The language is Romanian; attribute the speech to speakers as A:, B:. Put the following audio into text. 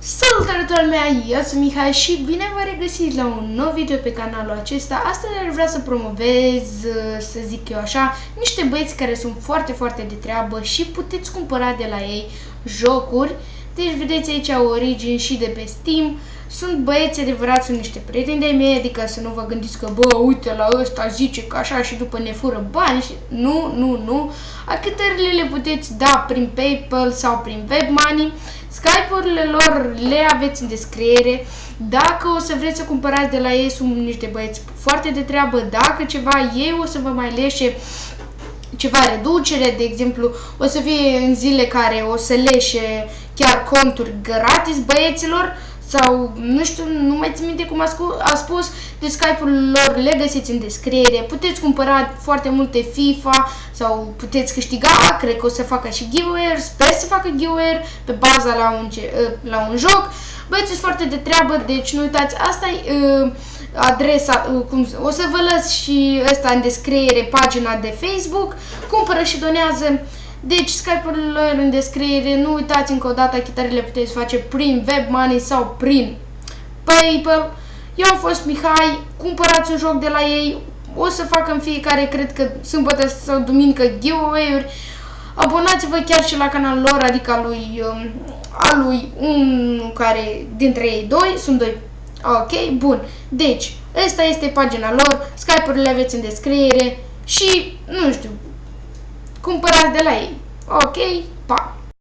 A: Salutare mea, eu sunt Mihai și bine v-am regăsit la un nou video pe canalul acesta. Astăzi ar vrea să promovez, să zic eu așa, niște băieți care sunt foarte de treabă și puteți cumpăra de la ei jocuri. Deci vedeți aici Origin și de pe Steam. Sunt băieți adevărați, sunt niște prieteni de-ai mei, adică să nu vă gândiți că bă, uite la ăsta zice că așa și după ne fură bani și... Nu. Achitările le puteți da prin PayPal sau prin WebMoney. Skype-urile lor le aveți în descriere. Dacă o să vreți să cumpărați de la ei, sunt niște băieți foarte de treabă. Dacă ceva, ei o să vă mai leșe ceva reducere, de exemplu, o să fie în zile care o să leșe chiar conturi gratis băieților, sau nu știu, nu mai țin minte cum a spus, de Skype-ul lor le găsiți în descriere. Puteți cumpăra foarte multe FIFA sau puteți câștiga, cred că o să facă și giveaway, sper să facă giveaway pe baza la un joc. Băieți, sunt foarte de treabă, deci nu uitați, asta e adresa, o să vă las și ăsta în descriere, pagina de Facebook, cumpără și donează. Deci Skype-ul lor în descriere, nu uitați încă o dată, achitările puteți face prin WebMoney sau prin PayPal. Eu am fost Mihai, cumpărați un joc de la ei, o să fac în fiecare, cred că sâmbătă sau duminică, giveaway-uri. Abonați-vă chiar și la canalul lor, adică al lui unul care dintre ei doi, sunt doi. Ok, bun. Deci, ăsta este pagina lor, Skype-urile aveți în descriere și, nu știu, cumpărați de la ei. Ok, pa!